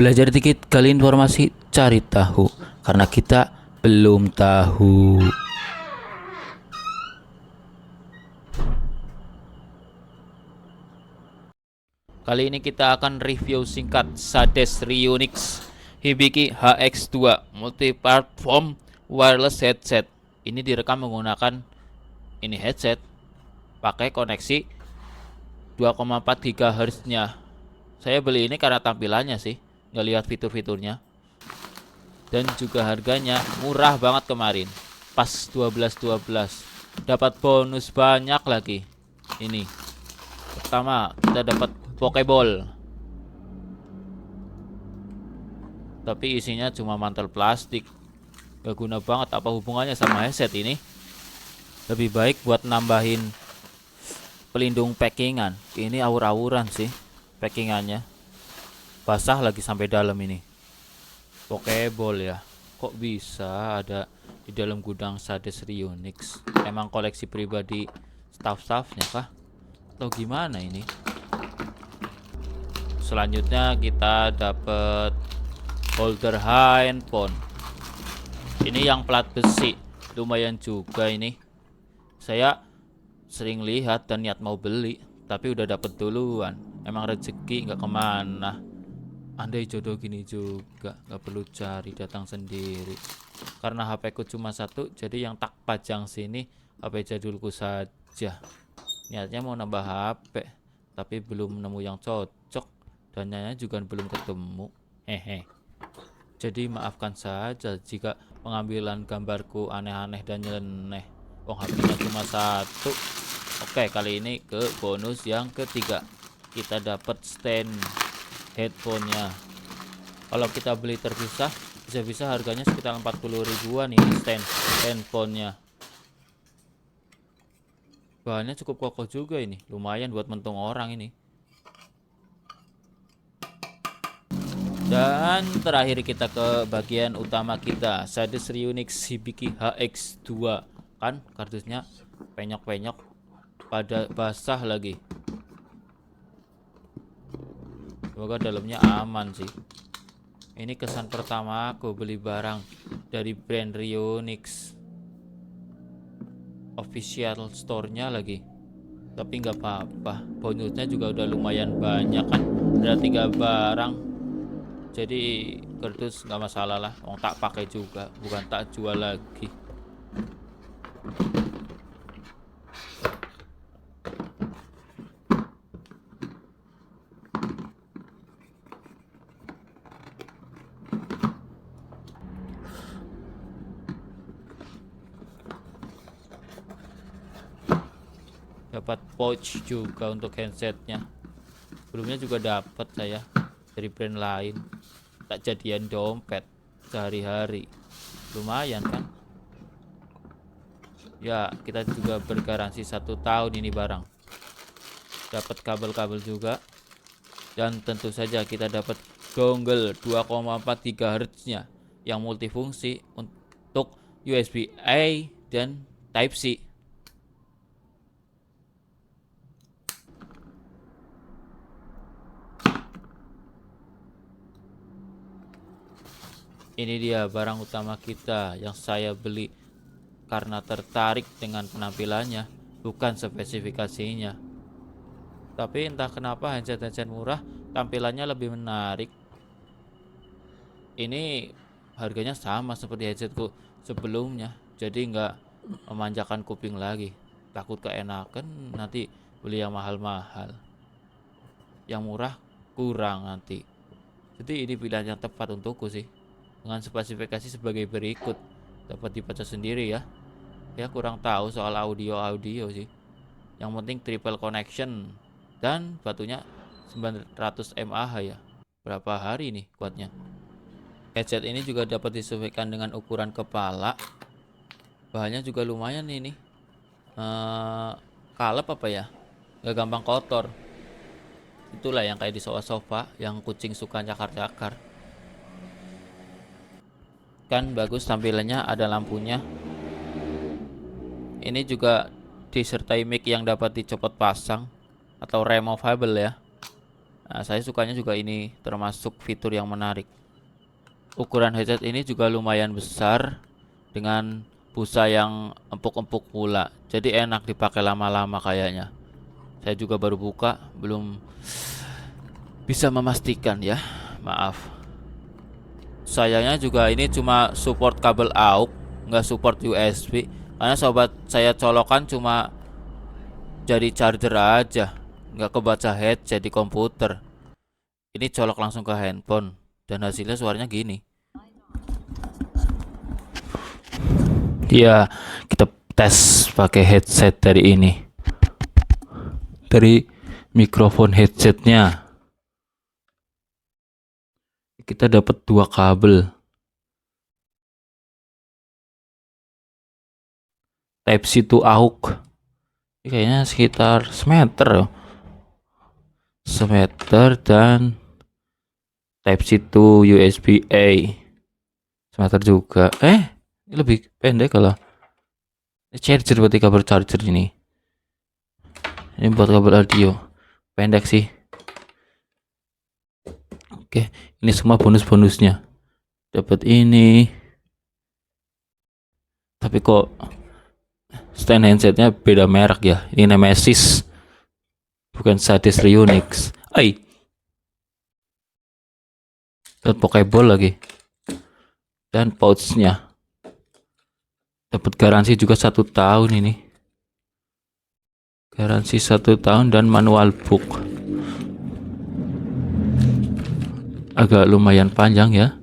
Belajar dikit kali informasi, cari tahu. Karena kita belum tahu. Kali ini kita akan review singkat Sades Reunix Hibiki HX2 Multi-Platform Wireless Headset. Ini direkam menggunakan ini headset pakai koneksi 2,4 GHz nya. Saya beli ini karena tampilannya sih, nggak lihat fitur-fiturnya. Dan juga harganya murah banget kemarin, pas 12.12. Dapat bonus banyak lagi. Ini pertama kita dapat Pokeball, tapi isinya cuma mantel plastik, gak guna banget. Apa hubungannya sama headset ini? Lebih baik buat nambahin pelindung packingan. Ini awur-awuran sih packingannya, basah lagi sampai dalam. Ini Pokeball ya, kok bisa ada di dalam gudang Sades Reunix? Emang koleksi pribadi staff-staffnya kah? Atau gimana ini? Selanjutnya kita dapat holder handphone. Ini yang plat besi, lumayan juga ini. Saya sering lihat dan niat mau beli, tapi udah dapet duluan. Emang rezeki nggak kemana. Andai jodoh gini juga, nggak perlu cari, datang sendiri. Karena HP ku cuma satu, jadi yang tak pajang sini HP jadulku saja. Niatnya mau nambah HP, tapi belum nemu yang cocok. Dananya juga belum ketemu. Hehe. Jadi maafkan saja jika pengambilan gambarku aneh-aneh dan nyeleneh. HP-nya cuma satu. Oke, kali ini ke bonus yang ketiga. Kita dapat stand headphone-nya. Kalau kita beli terpisah, bisa-bisa harganya sekitar 40 ribuan ini stand handphone-nya. Bahannya cukup kokoh juga ini, lumayan buat mentung orang ini. Dan terakhir kita ke bagian utama kita, Sades Reunix Hibiki HX2. Kan kardusnya penyok-penyok, pada basah lagi. Semoga dalamnya aman sih. Ini kesan pertama aku beli barang dari brand Reunix, official store-nya lagi. Tapi nggak apa-apa, bonusnya juga udah lumayan banyak kan. Ada 3 barang, jadi kardus nggak masalah lah. Tak pakai juga, bukan tak jual lagi. Dapat pouch juga untuk handsetnya. Sebelumnya juga dapat saya dari brand lain. Tak jadian dompet sehari-hari, lumayan kan ya. Kita juga bergaransi 1 tahun ini barang. Dapat kabel-kabel juga, dan tentu saja kita dapat dongle 2,4 GHz nya yang multifungsi untuk USB-A dan Type-C. Ini dia barang utama kita yang saya beli karena tertarik dengan penampilannya, bukan spesifikasinya. Tapi entah kenapa headset-headset murah tampilannya lebih menarik. Ini harganya sama seperti headsetku sebelumnya, jadi nggak memanjakan kuping lagi. Takut keenakan nanti beli yang mahal-mahal, yang murah kurang nanti. Jadi ini pilihan yang tepat untukku sih, dengan spesifikasi sebagai berikut. Dapat dibaca sendiri ya. Ya kurang tahu soal audio sih. Yang penting triple connection dan batunya 900 mAh ya. Berapa hari nih kuatnya? Headset ini juga dapat disesuaikan dengan ukuran kepala. Bahannya juga lumayan ini. Kalep apa ya? Gak gampang kotor. Itulah yang kayak di sofa-sofa yang kucing suka cakar-cakar. Kan bagus tampilannya, ada lampunya. Ini juga disertai mic yang dapat dicopot pasang atau removable ya. Nah, saya sukanya juga ini termasuk fitur yang menarik. Ukuran headset ini juga lumayan besar dengan busa yang empuk-empuk pula. Jadi enak dipakai lama-lama kayaknya. Saya juga baru buka, belum bisa memastikan ya. Maaf. Sayangnya juga ini cuma support kabel AUX, nggak support USB. Karena sobat saya colokan cuma jadi charger aja, nggak kebaca headset di komputer. Ini colok langsung ke handphone dan hasilnya suaranya gini. Ya, kita tes pakai headset dari ini. Dari mikrofon headsetnya kita dapat 2 kabel Type-C to AUX. Ini kayaknya sekitar semeter, semeter dan Type-C to USB-A semeter juga. Ini lebih pendek kalau ini charger, berarti kabel charger ini. Ini buat kabel audio, pendek sih. Oke, ini semua bonus-bonusnya. Dapat ini. Tapi kok stand handsetnya beda merek ya. Ini Nemesis, bukan Sadis Reunix. Dan Pokeball lagi. Dan pouchnya dapat garansi juga 1 tahun ini. Garansi 1 tahun dan manual book. Agak lumayan panjang ya,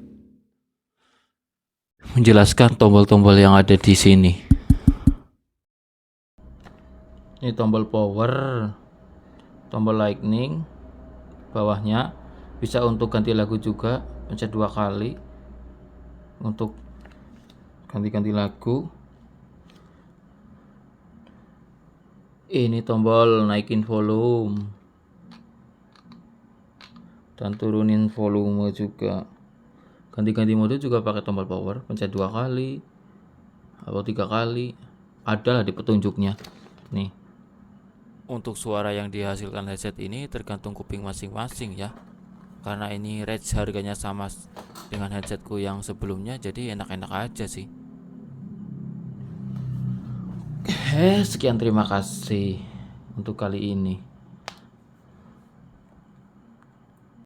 menjelaskan tombol-tombol yang ada di sini. Ini tombol power, tombol lightning, bawahnya bisa untuk ganti lagu juga, pencet 2 kali untuk ganti-ganti lagu. Ini tombol naikin volume dan turunin volume juga. Ganti-ganti mode juga pakai tombol power, pencet 2 kali atau 3 kali, ada lah di petunjuknya nih. Untuk suara yang dihasilkan headset ini tergantung kuping masing-masing ya, karena ini range harganya sama dengan headsetku yang sebelumnya, jadi enak-enak aja sih. Sekian, terima kasih untuk kali ini.